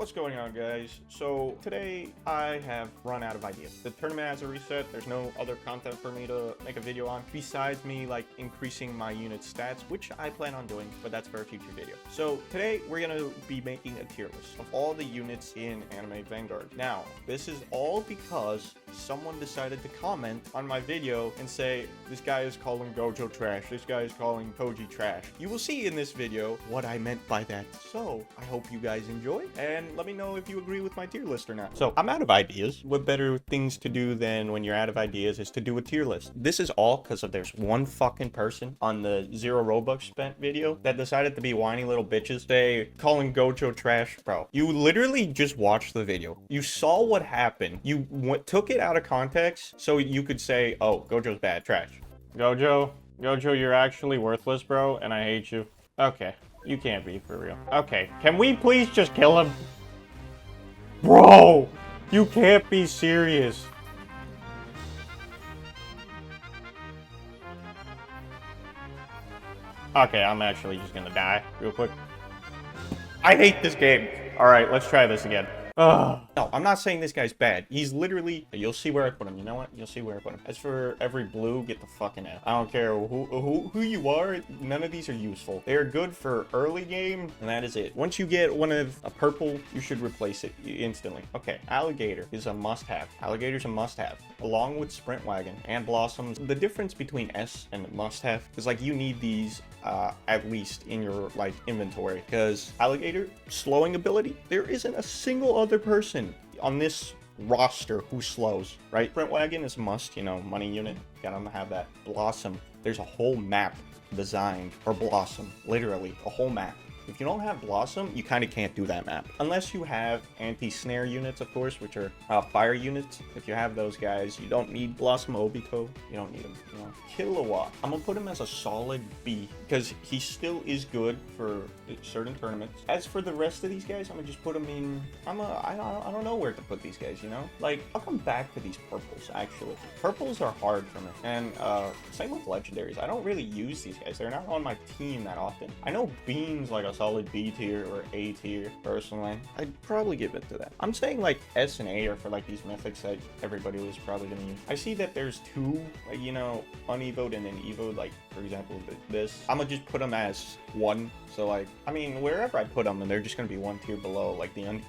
What's going on, guys? So today I have run out of ideas. The tournament has a reset. There's no other content for me to make a video on besides me like increasing my unit stats, which I plan on doing, but that's for a future video. So today we're gonna be making a tier list of all the units in anime Vanguard. Now, this is all because someone decided to comment on my video and say, this guy is calling Gojo trash, this guy is calling Toji trash. You will see in this video what I meant by that. So I hope you guys enjoy and let me know if you agree with my tier list or not. So I'm out of ideas. What better things to do than when you're out of ideas is to do a tier list. This is all because of there's one fucking person on the 0 Robux spent video that decided to be whiny little bitches say calling Gojo trash. Bro, you literally just watched the video. You saw what happened. You took it out of context so you could say, oh, Gojo's bad, trash. Gojo, you're actually worthless, bro, and I hate you. Okay, you can't be for real. Okay, can we please just kill him? Bro, you can't be serious. Okay, I'm actually just gonna die real quick. I hate this game. All right, let's try this again. No, I'm not saying this guy's bad. He's literally, you'll see where I put him. You know what? You'll see where I put him. As for every blue, get the fucking out. I don't care who you are. None of these are useful. They are good for early game, and that is it. Once you get one of a purple, you should replace it instantly. Okay, alligator is a must-have. Alligator's a must-have, along with sprint wagon and blossoms. The difference between S and must-have is like you need these at least in your like inventory, because alligator slowing ability, there isn't a single other person on this roster who slows, right? Sprint wagon is a must, you know, money unit, gotta have that. Blossom, there's a whole map designed for blossom, literally a whole map. If you don't have Blossom, you kind of can't do that map. Unless you have anti-snare units, of course, which are fire units. If you have those guys, you don't need Blossom Obito. You don't need them, you know. Kilowatt. I'm going to put him as a solid B because he still is good for certain tournaments. As for the rest of these guys, I'm going to just put them in... I don't know where to put these guys, you know? Like, I'll come back to these purples, actually. Purples are hard for me. And same with legendaries. I don't really use these guys. They're not on my team that often. I know Beam's like a solid B tier or A tier personally. I'd probably give it to that. I'm saying like S and A are for like these mythics that everybody was probably gonna use. I see that there's two, like, you know, unevoed and then evoed, like for example this. I'm gonna just put them as one. So like, I mean, wherever I put them, and they're just gonna be one tier below. Like the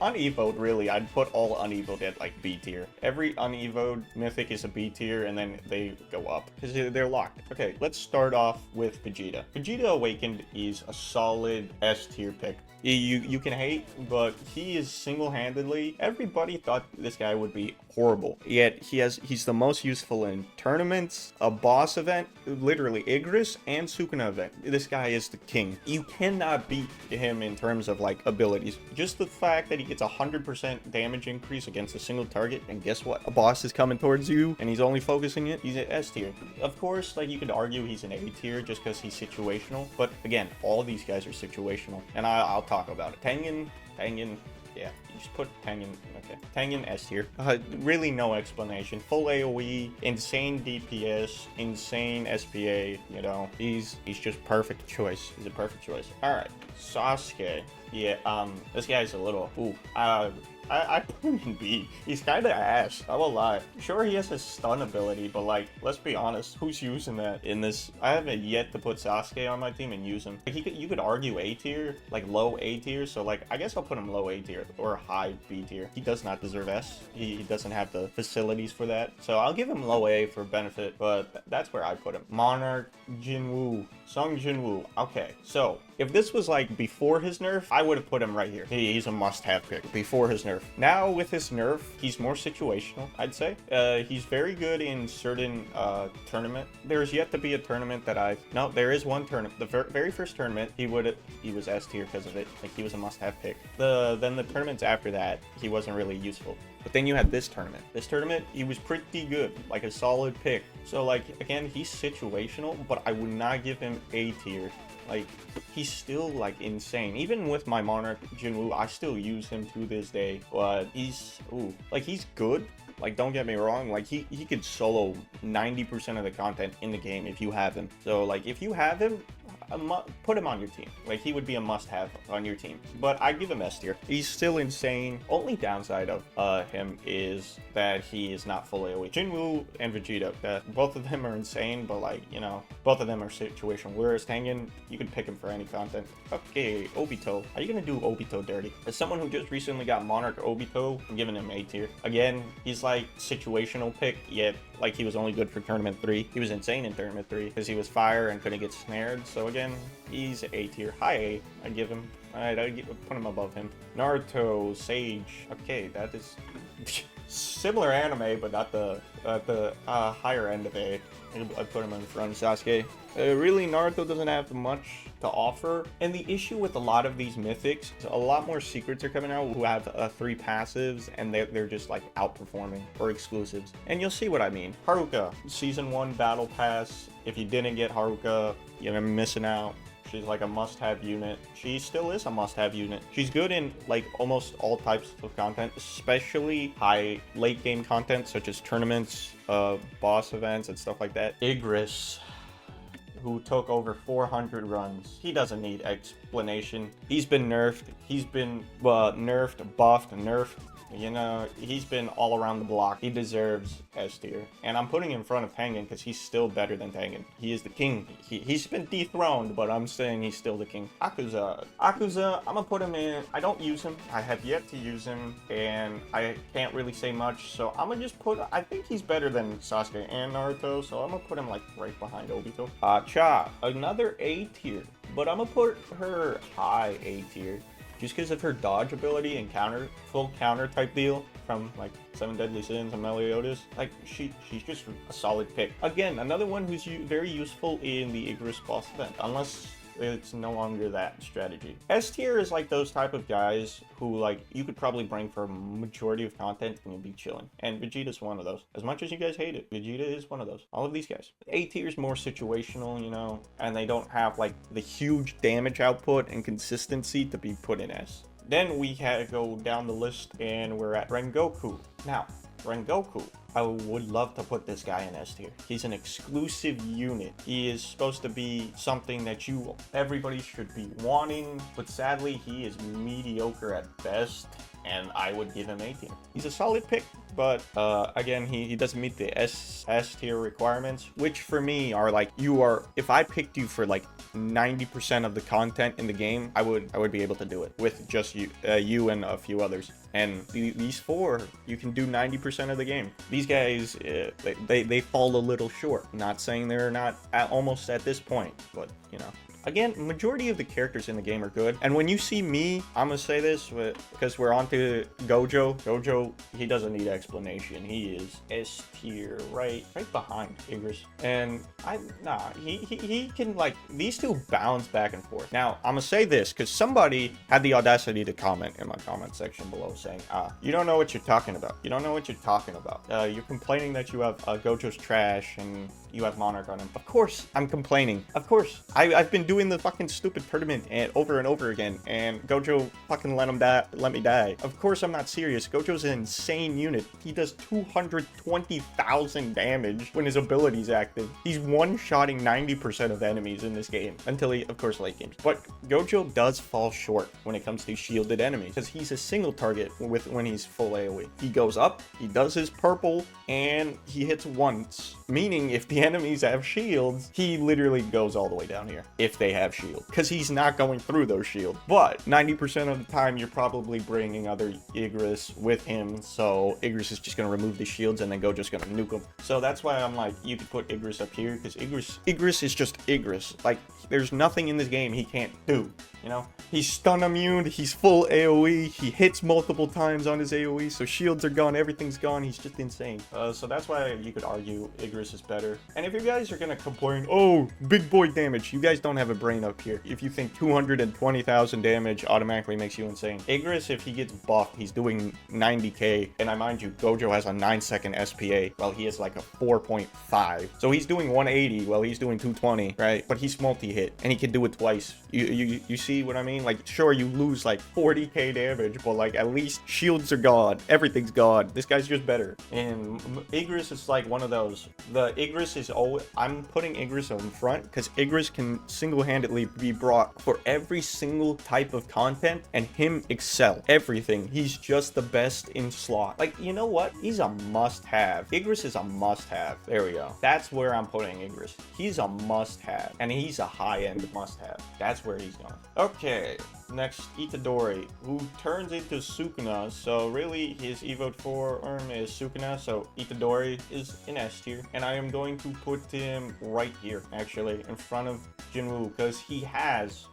unevoed, really, I'd put all unevoed at like B tier. Every unevoed mythic is a B tier, and then they go up because they're locked. Okay, let's start off with Vegeta. Vegeta Awakened is a solid S tier pick. You can hate, but he is single-handedly, everybody thought this guy would be horrible, yet he's the most useful in tournaments, a boss event, literally Igros and Sukuna event. This guy is the king. You cannot beat him in terms of like abilities. Just the fact that he gets 100% damage increase against a single target, and guess what? A boss is coming towards you and he's only focusing it, he's at S tier. Of course, like you could argue he's an A tier just because he's situational, but again, all of these guys are situational, and I'll talk about it. Tengen, yeah, you just put Tengen, okay. Tengen S tier. Really no explanation. Full AoE, insane DPS, insane SPA, you know. He's just perfect choice. He's a perfect choice. Alright, Sasuke. Yeah, this guy's a little, I put him in B. He's kind of ass, I won't lie. Sure, he has his stun ability, but like, let's be honest, who's using that in this? I haven't yet to put Sasuke on my team and use him. Like, you could argue A tier, like low A tier, so like, I guess I'll put him low A tier or high B tier. He does not deserve S. He doesn't have the facilities for that. So I'll give him low A for benefit, but that's where I put him. Monarch Jinwoo, Sung Jinwoo. Okay, so if this was like before his nerf, I would have put him right here. He's a must-have pick before his nerf. Now with his nerf, he's more situational, I'd say. He's very good in certain tournament. There's yet to be a tournament that no, there is one tournament. The very first tournament, he was S tier because of it. Like, he was a must-have pick. Then the tournaments after that, he wasn't really useful. But then you had this tournament. This tournament, he was pretty good, like a solid pick. So like, again, he's situational, but I would not give him A tier. Like, he's still like insane. Even with my Monarch Jinwoo, I still use him to this day. But he's good. Like, don't get me wrong, like he could solo 90% of the content in the game if you have him. So like, if you have him, put him on your team. Like, he would be a must-have on your team. But I give him S tier. He's still insane. Only downside of him is that he is not full AoE. Jinwoo and Vegeta, both of them are insane, but like, you know, both of them are situational. Whereas Tengen, you can pick him for any content. Okay, Obito. Are you gonna do Obito dirty? As someone who just recently got Monarch Obito, I'm giving him A tier. Again, he's like situational pick, yet like he was only good for Tournament 3. He was insane in Tournament 3 because he was fire and couldn't get snared. So again, he's A tier. High A, I give him. Alright, I put him above him. Naruto, Sage. Okay, that is similar anime, but not the higher end of A. I put him in front of Sasuke. Really, Naruto doesn't have much to offer. And the issue with a lot of these mythics, a lot more secrets are coming out who have 3 passives, and they're just like outperforming, or exclusives. And you'll see what I mean. Haruka, Season 1 Battle Pass. If you didn't get Haruka, you're missing out. She's like a must-have unit. She still is a must-have unit. She's good in like almost all types of content, especially high late game content such as tournaments, boss events, and stuff like that. Igros, who took over 400 runs. He doesn't need explanation. He's been nerfed. He's been nerfed, buffed, nerfed. You know, he's been all around the block. He deserves S tier. And I'm putting him in front of Tengen because he's still better than Tengen. He is the king. He's been dethroned, but I'm saying he's still the king. Akuza, I'm gonna put him in. I don't use him. I have yet to use him, and I can't really say much. So I'm gonna just put, I think he's better than Sasuke and Naruto, so I'm gonna put him like right behind Obito. Cha, another A tier, but I'm gonna put her high A tier. Just because of her dodge ability and full counter type deal from like 7 Deadly Sins and Meliodas, like she's just a solid pick. Again, another one who's very useful in the Igros boss event, unless it's no longer that strategy. S tier is like those type of guys who like you could probably bring for a majority of content and you'll be chilling. And Vegeta's one of those. As much as you guys hate it, Vegeta is one of those. All of these guys. A tier is more situational, you know, and they don't have like the huge damage output and consistency to be put in S. Then we had to go down the list and we're at Rengoku. Now, Rengoku, I would love to put this guy in S tier. He's an exclusive unit. He is supposed to be something that everybody should be wanting, but sadly he is mediocre at best, and I would give him A tier. He's a solid pick, but again, he doesn't meet the S tier requirements, which for me are like, if I picked you for like 90% of the content in the game, I would be able to do it with just you and a few others. And these 4, you can do 90% of the game. These guys, they fall a little short. Not saying they're not almost at this point, but you know. Again, majority of the characters in the game are good. And when you see me, I'm gonna say this because we're on to Gojo. Gojo, he doesn't need explanation. He is S tier, right behind Igros. And he can like, these two bounce back and forth. Now, I'm gonna say this because somebody had the audacity to comment in my comment section below saying, you don't know what you're talking about. You don't know what you're talking about. You're complaining that you have Gojo's trash and you have Monarch on him. Of course, I'm complaining. Of course, I've been doing the fucking stupid tournament over and over again, and Gojo fucking let me die. Of course, I'm not serious. Gojo's an insane unit. He does 220,000 damage when his ability's active. He's one-shotting 90% of enemies in this game until he, of course, late games. But Gojo does fall short when it comes to shielded enemies because he's a single target when he's full AoE. He goes up, he does his purple, and he hits once. Meaning, if the enemies have shields, he literally goes all the way down here if they have shield, because he's not going through those shields. But 90% of the time, you're probably bringing other Igros with him, so Igros is just going to remove the shields and then Gojo's going to nuke them. So that's why I'm like, you could put Igros up here, because Igros is just Igros. Like, there's nothing in this game he can't do, you know? He's stun immune, he's full AoE, he hits multiple times on his AoE, so shields are gone, everything's gone, he's just insane. So that's why you could argue Igros is better. And if you guys are gonna complain, oh, big boy damage, you guys don't have a brain up here. If you think 220,000 damage automatically makes you insane. Igros, if he gets buffed, he's doing 90k, and I mind you, Gojo has a 9-second SPA, while he has like a 4.5. So he's doing 180 while he's doing 220, right? But he's multi-hit, and he can do it twice. You see what I mean? Like, sure, you lose like 40k damage, but like at least shields are gone, everything's gone. This guy's just better. And Igros is like one of those. The Igros is always, I'm putting Igros in front because Igros can single-handedly be brought for every single type of content and him excel everything. He's just the best in slot. Like, you know what? He's a must-have. Igros is a must-have. There we go. That's where I'm putting Igros. He's a must-have, and he's a high-end must-have. That's where he's going. Okay. Next, Itadori, who turns into Sukuna, so really his evote form is Sukuna, so Itadori is in S tier, and I am going to put him right here, actually, in front of Jinwoo, because he has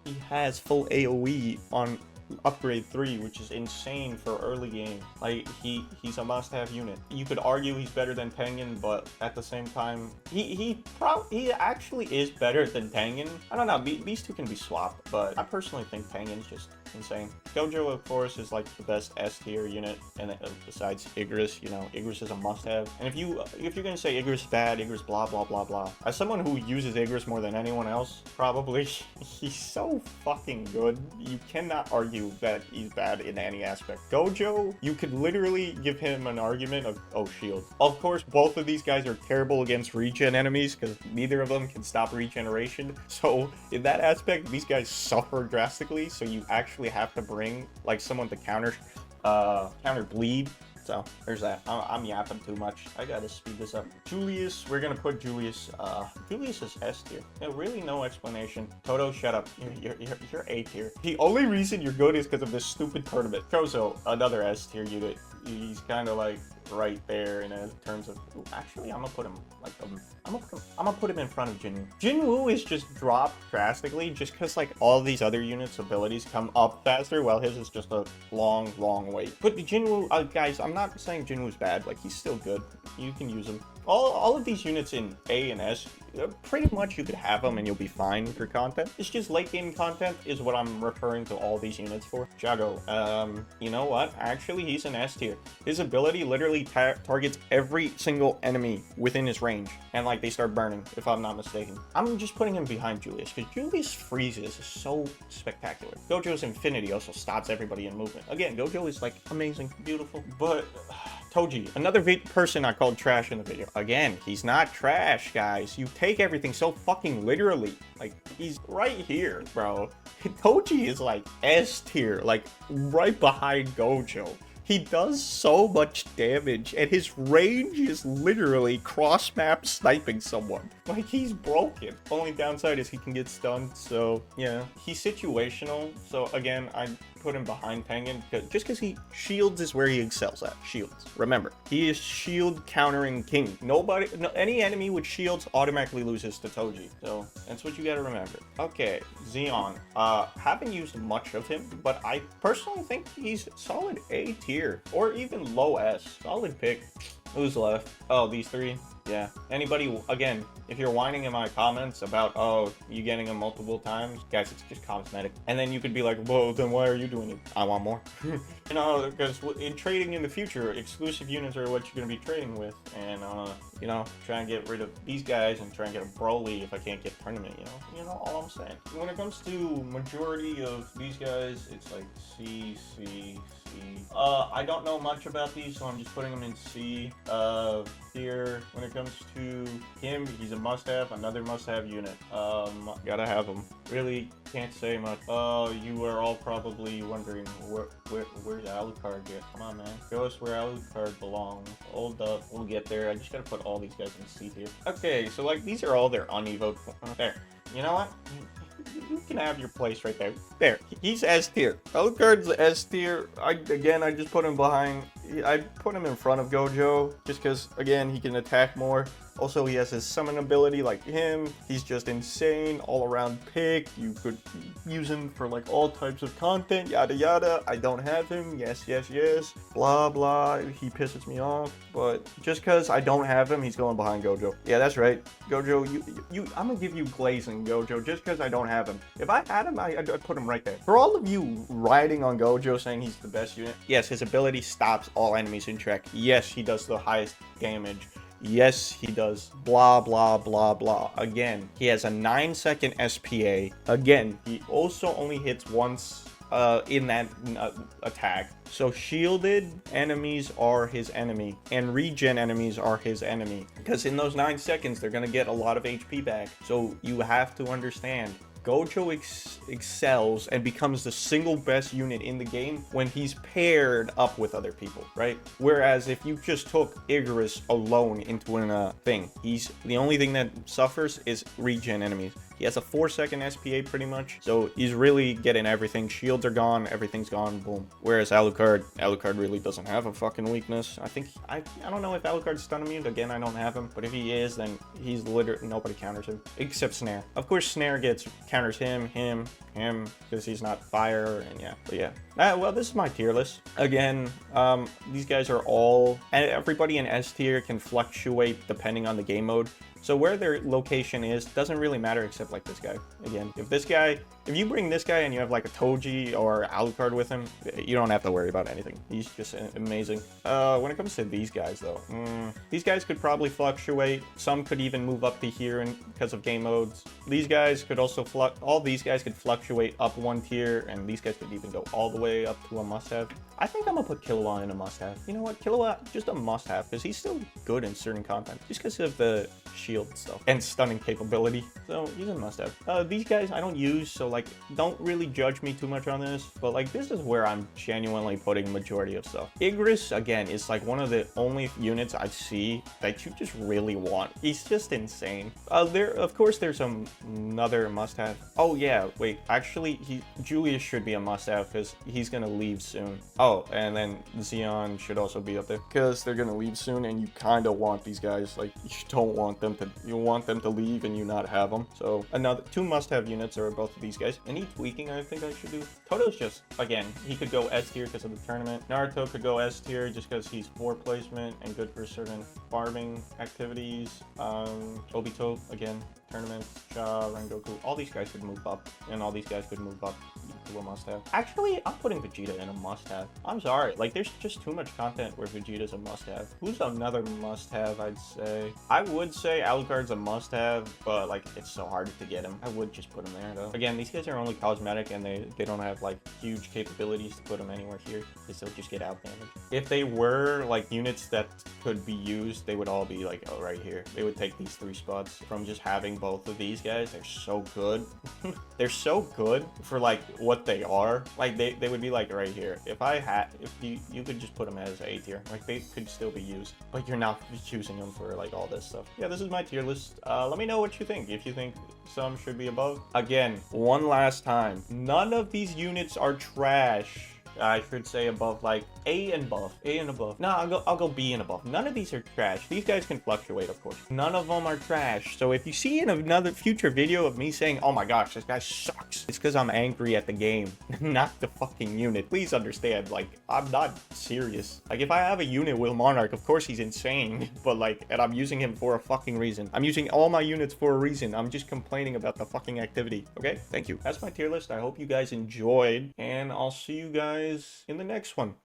full AoE on upgrade 3, which is insane for early game. Like, he's a must-have unit. You could argue he's better than Penguin, but at the same time, he actually is better than Penguin. I don't know, these two can be swapped, but I personally think Penguin's just insane. Gojo, of course, is like the best S tier unit, and besides Igros, you know, Igros is a must-have. And if you're gonna say Igros is bad, Igros blah blah blah blah, as someone who uses Igros more than anyone else, probably, he's so fucking good. You cannot argue that he's bad in any aspect. Gojo, you could literally give him an argument of, oh, shield. Of course, both of these guys are terrible against regen enemies because neither of them can stop regeneration. So in that aspect, these guys suffer drastically. So you actually have to bring like someone to counter bleed. So there's that. I'm yapping too much. I gotta speed this up. Julius, we're gonna put Julius. Julius is S tier. Yeah, really no explanation. Toto, shut up. You're A tier. The only reason you're good is because of this stupid tournament. Chozo, another S tier unit. He's kind of like right there in terms of. Ooh, actually, I'm gonna put him like I'm gonna put him in front of Jinwoo. Jinwoo is just dropped drastically just because like all these other units' abilities come up faster, while his is just a long wait. But Jinwoo, guys, I'm not saying Jinwoo's bad. Like, he's still good. You can use him. All of these units in A and S, pretty much you could have them and you'll be fine for content. It's just late game content is what I'm referring to all these units for. Jago, you know what? Actually, he's an S tier. His ability literally targets every single enemy within his range, and like they start burning, if I'm not mistaken. I'm just putting him behind Julius because Julius freezes is so spectacular. Gojo's Infinity also stops everybody in movement. Again, Gojo is like amazing, beautiful, but Toji, another person I called trash in the video. Again, he's not trash, guys. You take everything so fucking literally. Like, he's right here, bro. Toji is like S tier, like right behind Gojo. He does so much damage, and his range is literally cross-map sniping someone. Like, he's broken. Only downside is he can get stunned, so yeah. He's situational, so again, I put him behind Penguin, just because shields is where he excels at. Shields. Remember, he is shield countering king. Any enemy with shields automatically loses to Toji, so that's what you gotta remember. Okay, Xeon. Haven't used much of him, but I personally think he's solid A tier, or even low S. Solid pick. Who's left? Oh, these three. Yeah. Anybody, again, if you're whining in my comments about, oh, you getting them multiple times, guys, it's just cosmetic. And then you could be like, whoa, then why are you doing it? I want more. You know, because in trading in the future, exclusive units are what you're going to be trading with. And, you know, try and get rid of these guys and try and get a Broly if I can't get tournament, you know all I'm saying. When it comes to majority of these guys, it's like C, C, C. I don't know much about these, so I'm just putting them in C. Here, when it comes to him, he's a must-have, another must-have unit. Gotta have him. Really can't say much. You are all probably wondering where's Alucard get? Come on, man. Show us where Alucard belongs. Hold up, we'll get there. I just gotta put all these guys in C tier. Okay, so like these are all their unevoed. There. You know what? You can have your place right there. There. He's S tier. Alucard's S tier. I just put him behind. I put him in front of Gojo just because, again, he can attack more. Also, he has his summon ability like him. He's just insane, all-around pick. You could use him for like all types of content, yada yada. I don't have him. Yes, yes, yes. Blah, blah. He pisses me off. But just because I don't have him, he's going behind Gojo. Yeah, that's right. Gojo, I'm gonna give you glazing, Gojo, just because I don't have him. If I had him, I'd put him right there. For all of you riding on Gojo saying he's the best unit, yes, his ability stops all enemies in track. Yes, he does the highest damage. Yes, he does blah, blah, blah, blah. Again, he has a 9-second SPA. Again, he also only hits once in that attack. So shielded enemies are his enemy, and regen enemies are his enemy. Because in those 9 seconds, they're gonna get a lot of HP back. So you have to understand, Gojo excels and becomes the single best unit in the game when he's paired up with other people, right? Whereas if you just took Igros alone into a thing, he's the only thing that suffers is regen enemies. He has a 4-second SPA pretty much, so he's really getting everything. Shields are gone, everything's gone, boom. Whereas Alucard really doesn't have a fucking weakness. I think, I don't know if Alucard's stun immune. Again, I don't have him, but if he is, then he's literally, nobody counters him, except Snare. Of course, Snare counters him, because he's not fire, and yeah, but yeah. Well, this is my tier list. Again, these guys are all, and everybody in S tier can fluctuate depending on the game mode. So where their location is doesn't really matter, except like this guy. Again, if you bring this guy and you have like a Toji or Alucard with him, you don't have to worry about anything. He's just amazing. When it comes to these guys though, these guys could probably fluctuate. Some could even move up to here because of game modes. These guys could also all these guys could fluctuate up 1 tier, and these guys could even go all the way up to a must-have. I think I'm gonna put Killua in a must-have. You know what? Killua, just a must-have, because he's still good in certain content, just because of the shield stuff and stunning capability. So he's a must-have. These guys I don't use, so like don't really judge me too much on this, but like this is where I'm genuinely putting majority of stuff. Igros, again, is like one of the only units I see that you just really want. He's just insane. Of course there's another must-have. Oh yeah, wait, actually Julius should be a must-have because he's gonna leave soon. Oh, and then Xeon should also be up there because they're gonna leave soon, and you kind of want these guys. Like, you don't want them to, you want them to leave and you not have them. So another 2 must-have units are both of these guys. Any tweaking I think I should do? Toto's just, again, he could go S tier because of the tournament. Naruto could go S tier just because he's 4 placement and good for certain farming activities. Obito, again, tournaments. Sha, Rengoku, all these guys could move up, and all these guys could move up to a must-have. Actually, I'm putting Vegeta in a must-have. I'm sorry, like there's just too much content where Vegeta's a must-have. Who's another must-have? I'd say I would say Alucard's a must-have, but like it's so hard to get him. I would just put him there though. Again, these guys are only cosmetic, and they don't have like huge capabilities to put them anywhere here, because they'll just get out damage. If they were like units that could be used, they would all be like, oh, right here. They would take these 3 spots from just having both of these guys. They're so good. They're so good for like what they are. Like they would be like right here. If you could just put them as A tier, like they could still be used, but you're not choosing them for like all this stuff. Yeah, this is my tier list. Let me know what you think. If you think some should be above. Again, one last time, none of these units are trash. I should say above, like A and above. A and above. No, I'll go B and above. None of these are trash. These guys can fluctuate, of course. None of them are trash. So if you see in another future video of me saying, oh my gosh, this guy sucks, it's because I'm angry at the game, not the fucking unit. Please understand, like, I'm not serious. Like, if I have a unit with Monarch, of course he's insane, but like, and I'm using him for a fucking reason. I'm using all my units for a reason. I'm just complaining about the fucking activity. Okay? Thank you. That's my tier list. I hope you guys enjoyed, and I'll see you guys in the next one.